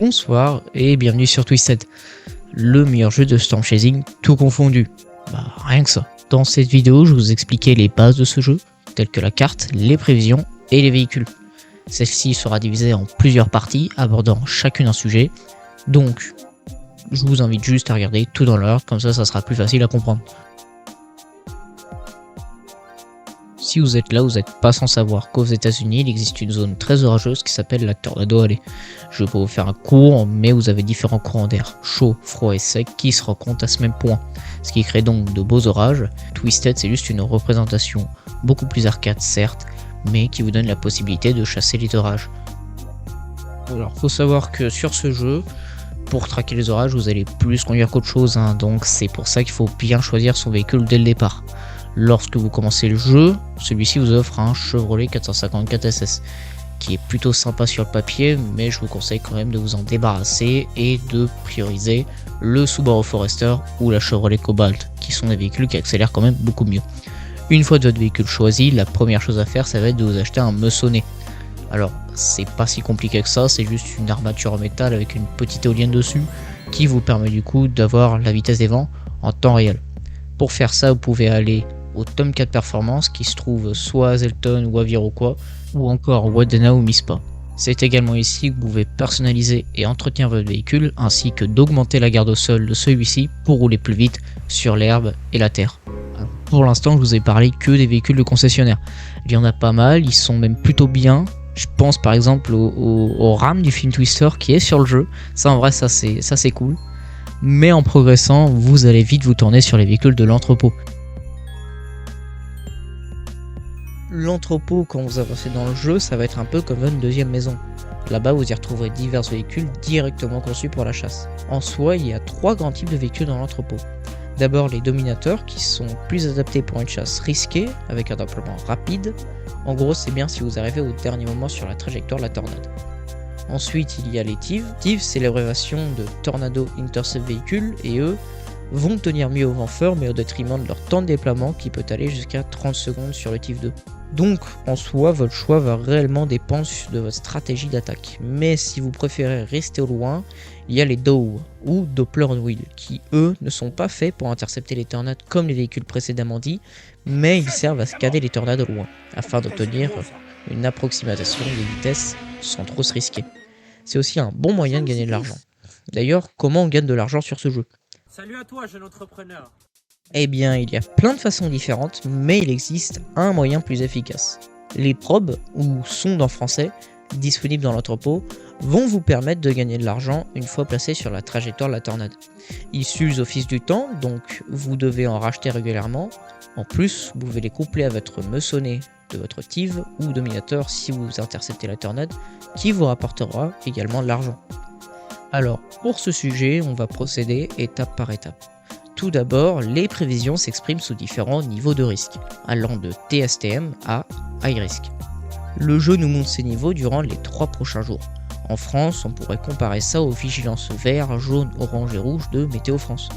Bonsoir et bienvenue sur Twisted, le meilleur jeu de Storm Chasing tout confondu. Rien que ça. Dans cette vidéo, je vous expliquais les bases de ce jeu, telles que la carte, les prévisions et les véhicules. Celle-ci sera divisée en plusieurs parties, abordant chacune un sujet. Donc, je vous invite juste à regarder tout dans l'ordre, comme ça sera plus facile à comprendre. Si vous êtes là, vous n'êtes pas sans savoir qu'aux États-Unis, il existe une zone très orageuse qui s'appelle la Tornado Alley. Je vais pas vous faire un cours, mais vous avez différents courants d'air, chaud, froid et sec, qui se rencontrent à ce même point, ce qui crée donc de beaux orages. Twisted, c'est juste une représentation beaucoup plus arcade, certes, mais qui vous donne la possibilité de chasser les orages. Alors, faut savoir que sur ce jeu, pour traquer les orages, vous allez plus conduire qu'autre chose, donc c'est pour ça qu'il faut bien choisir son véhicule dès le départ. Lorsque vous commencez le jeu, celui-ci vous offre un Chevrolet 454 SS, qui est plutôt sympa sur le papier, mais je vous conseille quand même de vous en débarrasser et de prioriser le Subaru Forester ou la Chevrolet Cobalt, qui sont des véhicules qui accélèrent quand même beaucoup mieux. Une fois votre véhicule choisi, la première chose à faire, ça va être de vous acheter un meçonnet. Alors, c'est pas si compliqué que ça, c'est juste une armature en métal avec une petite éolienne dessus, qui vous permet du coup d'avoir la vitesse des vents en temps réel. Pour faire ça, vous pouvez aller au Tom 4 Performance qui se trouve soit à Zelton ou à Viroquois, ou encore Wadena ou Mispa. C'est également ici que vous pouvez personnaliser et entretenir votre véhicule, ainsi que d'augmenter la garde au sol de celui-ci pour rouler plus vite sur l'herbe et la terre. Alors, pour l'instant, je vous ai parlé que des véhicules de concessionnaire. Il y en a pas mal, ils sont même plutôt bien. Je pense par exemple au Ram du film Twister qui est sur le jeu. Ça en vrai, ça c'est cool. Mais en progressant, vous allez vite vous tourner sur les véhicules de l'entrepôt. L'entrepôt, quand vous avancez dans le jeu, ça va être un peu comme une deuxième maison. Là-bas, vous y retrouverez divers véhicules directement conçus pour la chasse. En soi, il y a trois grands types de véhicules dans l'entrepôt. D'abord les dominateurs, qui sont plus adaptés pour une chasse risquée, avec un déploiement rapide. En gros, c'est bien si vous arrivez au dernier moment sur la trajectoire de la tornade. Ensuite, il y a les Thieves. Thieves, c'est l'abréviation de Tornado Intercept Vehicle, et eux vont tenir mieux au vent fort, mais au détriment de leur temps de déploiement qui peut aller jusqu'à 30 secondes sur le Thief 2. Donc, en soi, votre choix va réellement dépendre de votre stratégie d'attaque. Mais si vous préférez rester au loin, il y a les DOW, ou Doppler on Wheel, qui eux ne sont pas faits pour intercepter les tornades comme les véhicules précédemment dits, mais ils servent à scanner les tornades au loin, afin d'obtenir une approximation des vitesses sans trop se risquer. C'est aussi un bon moyen de gagner de l'argent. D'ailleurs, comment on gagne de l'argent sur ce jeu ? Salut à toi, jeune entrepreneur. Eh bien, il y a plein de façons différentes, mais il existe un moyen plus efficace. Les probes, ou sondes en français, disponibles dans l'entrepôt, vont vous permettre de gagner de l'argent une fois placés sur la trajectoire de la tornade. Ils s'usent au fil du temps, donc vous devez en racheter régulièrement. En plus, vous pouvez les coupler à votre meçonnet de votre Tive ou dominateur si vous interceptez la tornade, qui vous rapportera également de l'argent. Alors, pour ce sujet, on va procéder étape par étape. Tout d'abord, les prévisions s'expriment sous différents niveaux de risque, allant de TSTM à High Risk. Le jeu nous montre ces niveaux durant les 3 prochains jours. En France, on pourrait comparer ça aux vigilances vert, jaune, orange et rouge de Météo France.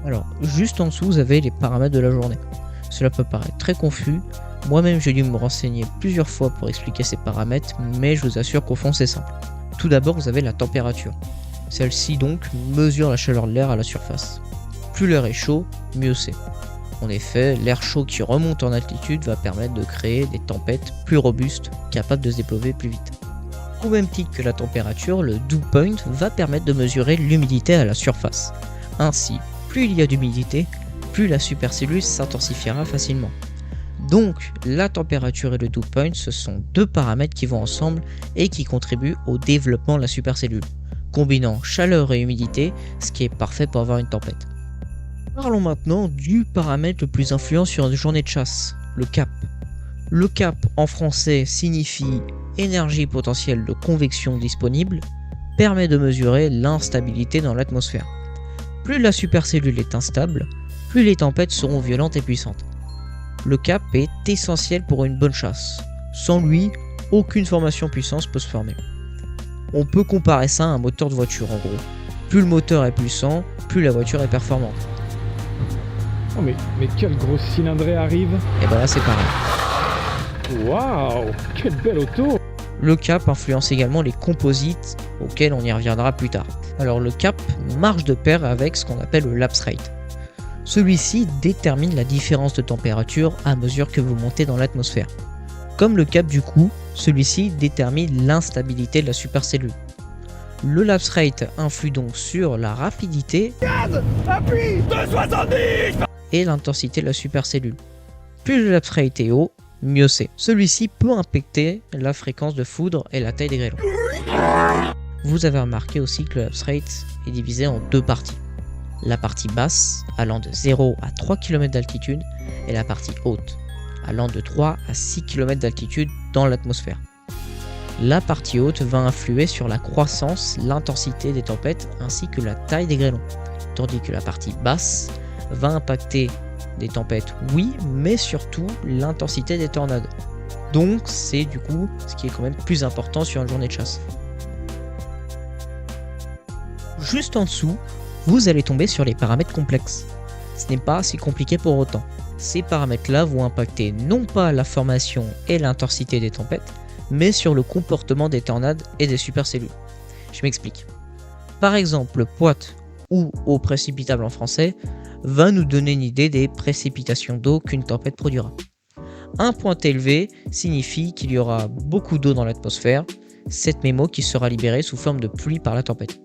Alors, juste en dessous, vous avez les paramètres de la journée. Cela peut paraître très confus. Moi-même, j'ai dû me renseigner plusieurs fois pour expliquer ces paramètres, mais je vous assure qu'au fond, c'est simple. Tout d'abord, vous avez la température. Celle-ci donc mesure la chaleur de l'air à la surface. Plus l'air est chaud, mieux c'est. En effet, l'air chaud qui remonte en altitude va permettre de créer des tempêtes plus robustes, capables de se déployer plus vite. Au même titre que la température, le dew point va permettre de mesurer l'humidité à la surface. Ainsi, plus il y a d'humidité, plus la supercellule s'intensifiera facilement. Donc, la température et le dew point, ce sont deux paramètres qui vont ensemble et qui contribuent au développement de la supercellule, combinant chaleur et humidité, ce qui est parfait pour avoir une tempête. Parlons maintenant du paramètre le plus influent sur une journée de chasse, le cap. Le cap en français signifie énergie potentielle de convection disponible, permet de mesurer l'instabilité dans l'atmosphère. Plus la supercellule est instable, plus les tempêtes seront violentes et puissantes. Le cap est essentiel pour une bonne chasse. Sans lui, aucune formation puissance peut se former. On peut comparer ça à un moteur de voiture en gros. Plus le moteur est puissant, plus la voiture est performante. Oh mais quel gros cylindré arrive. Et ben là c'est pareil. Waouh, quelle belle auto. Le cap influence également les composites, auxquels on y reviendra plus tard. Alors le cap marche de pair avec ce qu'on appelle le lapse rate. Celui-ci détermine la différence de température à mesure que vous montez dans l'atmosphère. Comme le cap du coup, celui-ci détermine l'instabilité de la supercellule. Le lapse rate influe donc sur la rapidité et l'intensité de la supercellule. Plus le lapse rate est haut, mieux c'est. Celui-ci peut impacter la fréquence de foudre et la taille des grêlons. Vous avez remarqué aussi que le lapse rate est divisé en deux parties. La partie basse, allant de 0 à 3 km d'altitude, et la partie haute, allant de 3 à 6 km d'altitude dans l'atmosphère. La partie haute va influer sur la croissance, l'intensité des tempêtes ainsi que la taille des grêlons, tandis que la partie basse va impacter des tempêtes, oui, mais surtout l'intensité des tornades. Donc c'est du coup ce qui est quand même plus important sur une journée de chasse. Juste en dessous, vous allez tomber sur les paramètres complexes. Ce n'est pas si compliqué pour autant. Ces paramètres-là vont impacter non pas la formation et l'intensité des tempêtes, mais sur le comportement des tornades et des supercellules. Je m'explique. Par exemple, le POIT, ou eau précipitable en français, va nous donner une idée des précipitations d'eau qu'une tempête produira. Un point élevé signifie qu'il y aura beaucoup d'eau dans l'atmosphère, cette même eau qui sera libérée sous forme de pluie par la tempête.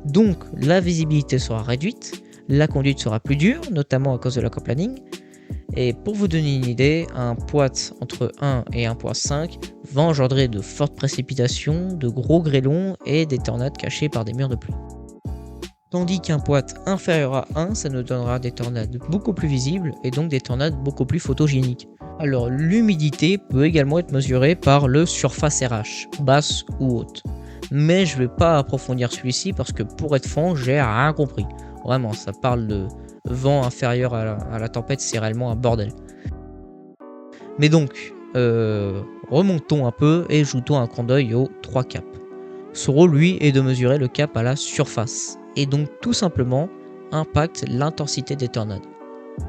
Donc la visibilité sera réduite, la conduite sera plus dure, notamment à cause de l'aquaplaning. Et pour vous donner une idée, un POIT entre 1 et 1.5 va engendrer de fortes précipitations, de gros grêlons et des tornades cachées par des murs de pluie. Tandis qu'un POIT inférieur à 1, ça nous donnera des tornades beaucoup plus visibles et donc des tornades beaucoup plus photogéniques. Alors l'humidité peut également être mesurée par le surface RH, basse ou haute. Mais je ne vais pas approfondir celui-ci parce que pour être franc, j'ai rien compris. Vraiment, ça parle de vent inférieur à la tempête, c'est réellement un bordel. Mais donc, remontons un peu et jetons un coup d'œil aux 3 caps. Son rôle, lui, est de mesurer le cap à la surface, et donc tout simplement impacte l'intensité des tornades.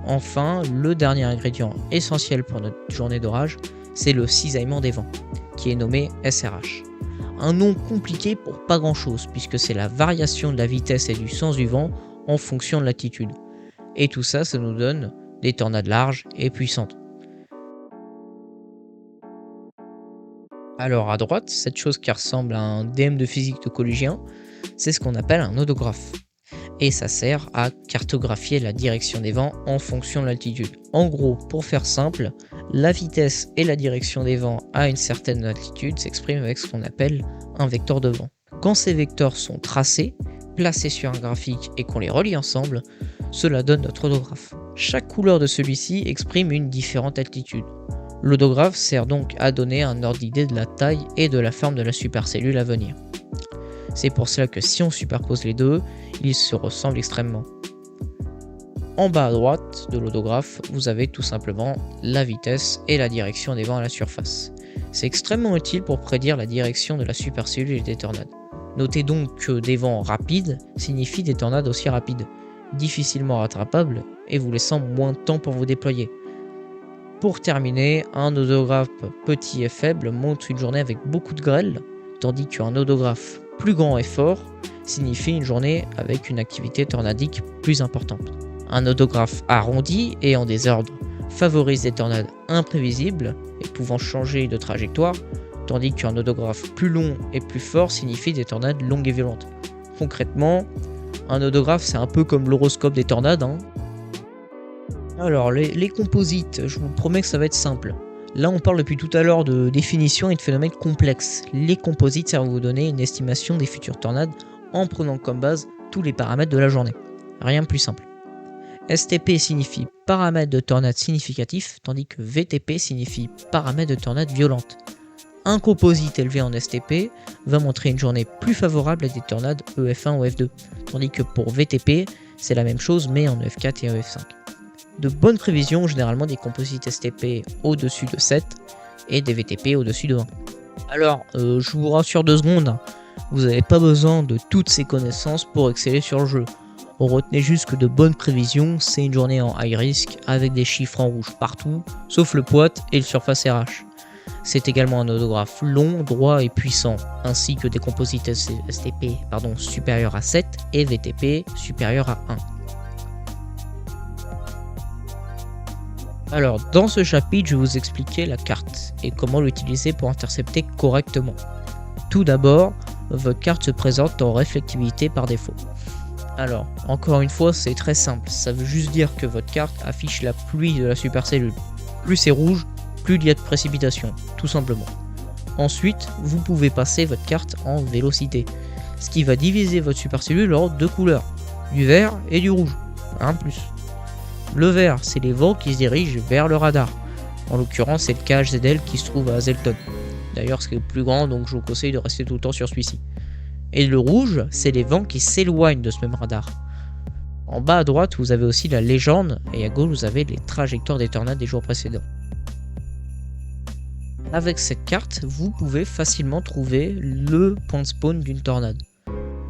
Enfin, le dernier ingrédient essentiel pour notre journée d'orage, c'est le cisaillement des vents, qui est nommé SRH. Un nom compliqué pour pas grand chose, puisque c'est la variation de la vitesse et du sens du vent en fonction de l'altitude. Et tout ça, ça nous donne des tornades larges et puissantes. Alors à droite, cette chose qui ressemble à un DM de physique de collégien, c'est ce qu'on appelle un odographe. Et ça sert à cartographier la direction des vents en fonction de l'altitude. En gros, pour faire simple, la vitesse et la direction des vents à une certaine altitude s'expriment avec ce qu'on appelle un vecteur de vent. Quand ces vecteurs sont tracés, placés sur un graphique et qu'on les relie ensemble, cela donne notre odographe. Chaque couleur de celui-ci exprime une différente altitude. L'odographe sert donc à donner un ordre d'idée de la taille et de la forme de la supercellule à venir. C'est pour cela que si on superpose les deux, ils se ressemblent extrêmement. En bas à droite de l'odographe, vous avez tout simplement la vitesse et la direction des vents à la surface. C'est extrêmement utile pour prédire la direction de la supercellule et des tornades. Notez donc que des vents rapides signifient des tornades aussi rapides, difficilement rattrapables et vous laissant moins de temps pour vous déployer. Pour terminer, un odographe petit et faible montre une journée avec beaucoup de grêle, tandis qu'un odographe plus grand et fort signifie une journée avec une activité tornadique plus importante. Un odographe arrondi et en désordre favorise des tornades imprévisibles et pouvant changer de trajectoire, tandis qu'un odographe plus long et plus fort signifie des tornades longues et violentes. Concrètement, un odographe c'est un peu comme l'horoscope des tornades. Alors les composites, je vous promets que ça va être simple. Là on parle depuis tout à l'heure de définition et de phénomènes complexes. Les composites servent à vous donner une estimation des futures tornades en prenant comme base tous les paramètres de la journée. Rien de plus simple. STP signifie paramètre de tornade significatif, tandis que VTP signifie paramètre de tornade violente. Un composite élevé en STP va montrer une journée plus favorable à des tornades EF1 ou F2, tandis que pour VTP, c'est la même chose mais en EF4 et EF5. De bonnes prévisions, généralement des composites STP au-dessus de 7 et des VTP au-dessus de 1. Alors, je vous rassure 2 secondes, vous n'avez pas besoin de toutes ces connaissances pour exceller sur le jeu. Retenez juste que de bonnes prévisions, c'est une journée en high risk avec des chiffres en rouge partout, sauf le POIT et le surface RH. C'est également un autographe long, droit et puissant, ainsi que des composites STP supérieurs à 7 et VTP supérieurs à 1. Alors, dans ce chapitre, je vais vous expliquer la carte et comment l'utiliser pour intercepter correctement. Tout d'abord, votre carte se présente en réflectivité par défaut. Alors, encore une fois, c'est très simple, ça veut juste dire que votre carte affiche la pluie de la supercellule. Plus c'est rouge, plus il y a de précipitation, tout simplement. Ensuite, vous pouvez passer votre carte en vélocité, ce qui va diviser votre supercellule en deux couleurs, du vert et du rouge, un de plus. Le vert, c'est les vents qui se dirigent vers le radar. En l'occurrence, c'est le KHZL qui se trouve à Zelton. D'ailleurs, c'est le plus grand, donc je vous conseille de rester tout le temps sur celui-ci. Et le rouge, c'est les vents qui s'éloignent de ce même radar. En bas à droite, vous avez aussi la légende, et à gauche, vous avez les trajectoires des tornades des jours précédents. Avec cette carte, vous pouvez facilement trouver le point de spawn d'une tornade.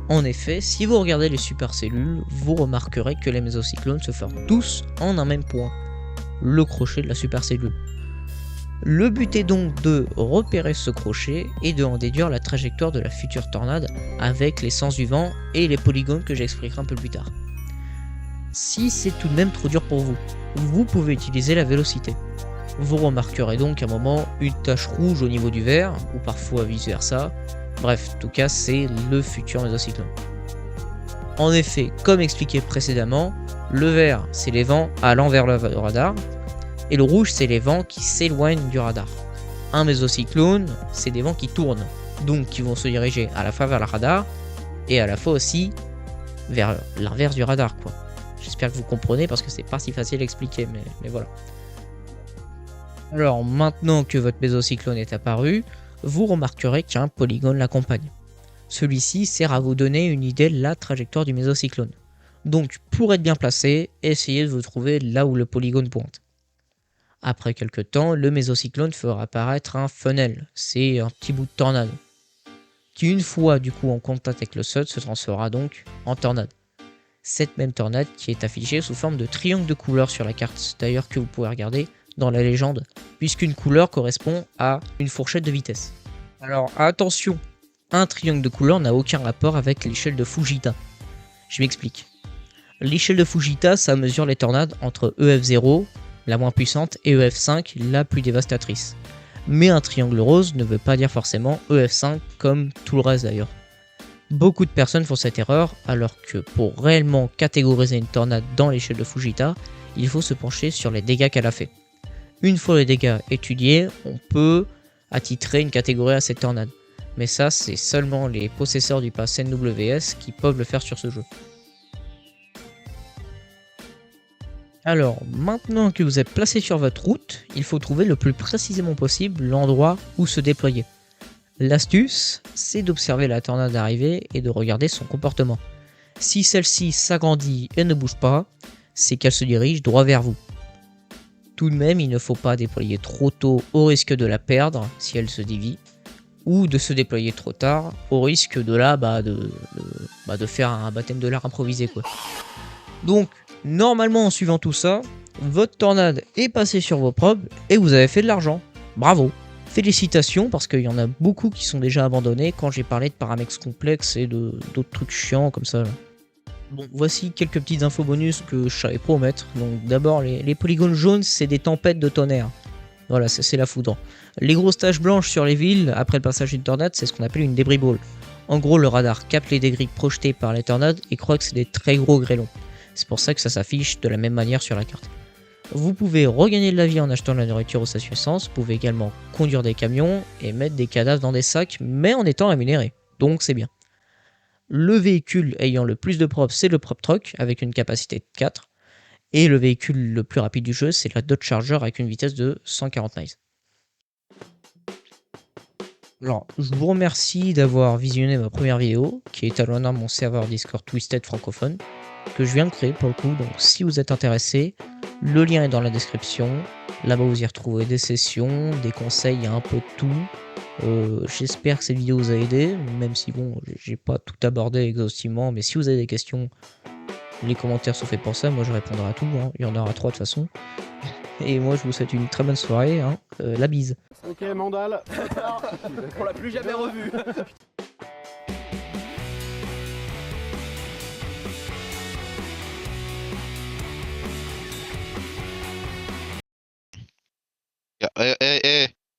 En effet, si vous regardez les supercellules, vous remarquerez que les mésocyclones se forment tous en un même point, le crochet de la supercellule. Le but est donc de repérer ce crochet et de en déduire la trajectoire de la future tornade avec les sens du vent et les polygones que j'expliquerai un peu plus tard. Si c'est tout de même trop dur pour vous, vous pouvez utiliser la vélocité. Vous remarquerez donc à un moment une tache rouge au niveau du vert, ou parfois vice versa. Bref, en tout cas c'est le futur mésocyclone. En effet, comme expliqué précédemment, le vert c'est les vents allant vers le radar, et le rouge c'est les vents qui s'éloignent du radar. Un mésocyclone, c'est des vents qui tournent, donc qui vont se diriger à la fois vers le radar, et à la fois aussi vers l'inverse du radar, quoi. J'espère que vous comprenez parce que c'est pas si facile à expliquer, mais voilà. Alors maintenant que votre mésocyclone est apparu, vous remarquerez qu'un polygone l'accompagne. Celui-ci sert à vous donner une idée de la trajectoire du mésocyclone. Donc pour être bien placé, essayez de vous trouver là où le polygone pointe. Après quelques temps, le mésocyclone fera apparaître un funnel, c'est un petit bout de tornade, qui une fois du coup en contact avec le sol se transformera donc en tornade. Cette même tornade qui est affichée sous forme de triangle de couleurs sur la carte, d'ailleurs que vous pouvez regarder dans la légende, puisqu'une couleur correspond à une fourchette de vitesse. Alors attention, un triangle de couleurs n'a aucun rapport avec l'échelle de Fujita. Je m'explique. L'échelle de Fujita, ça mesure les tornades entre EF0, la moins puissante, et EF5, la plus dévastatrice. Mais un triangle rose ne veut pas dire forcément EF5 comme tout le reste d'ailleurs. Beaucoup de personnes font cette erreur, alors que pour réellement catégoriser une tornade dans l'échelle de Fujita, il faut se pencher sur les dégâts qu'elle a fait. Une fois les dégâts étudiés, on peut attitrer une catégorie à cette tornade. Mais ça, c'est seulement les possesseurs du pass NWS qui peuvent le faire sur ce jeu. Alors, maintenant que vous êtes placé sur votre route, il faut trouver le plus précisément possible l'endroit où se déployer. L'astuce, c'est d'observer la tornade arriver et de regarder son comportement. Si celle-ci s'agrandit et ne bouge pas, c'est qu'elle se dirige droit vers vous. Tout de même, il ne faut pas déployer trop tôt au risque de la perdre si elle se dévie, ou de se déployer trop tard au risque de de faire un baptême de l'air improvisé, quoi. Donc, normalement en suivant tout ça, votre tornade est passée sur vos probes et vous avez fait de l'argent. Bravo! Félicitations parce qu'il y en a beaucoup qui sont déjà abandonnés quand j'ai parlé de paramètres complexes et d'autres trucs chiants comme ça. Là. Bon, voici quelques petites infos bonus que je savais pas omettre. Donc d'abord, les polygones jaunes, c'est des tempêtes de tonnerre. Voilà, c'est la foudre. Les grosses taches blanches sur les villes, après le passage d'une tornade, c'est ce qu'on appelle une débris ball. En gros, le radar capte les débris projetés par les tornades et croit que c'est des très gros grêlons. C'est pour ça que ça s'affiche de la même manière sur la carte. Vous pouvez regagner de la vie en achetant de la nourriture aux stations essence, vous pouvez également conduire des camions et mettre des cadavres dans des sacs, mais en étant rémunéré, donc c'est bien. Le véhicule ayant le plus de prop, c'est le Prop Truck, avec une capacité de 4, et le véhicule le plus rapide du jeu, c'est la Dodge Charger avec une vitesse de 140 miles. Alors, je vous remercie d'avoir visionné ma première vidéo, qui est à l'honneur de mon serveur Discord Twisted francophone, que je viens de créer pour le coup, donc si vous êtes intéressé, le lien est dans la description, là-bas vous y retrouvez des sessions, des conseils, il y a un peu de tout. J'espère que cette vidéo vous a aidé, même si bon, j'ai pas tout abordé exhaustivement, mais si vous avez des questions, les commentaires sont faits pour ça, moi je répondrai à tout, hein. Il y en aura 3 de toute façon. Et moi, je vous souhaite une très bonne soirée. Hein. La bise. Ok, Mandal. On l'a plus jamais revu.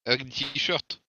Avec des t-shirts.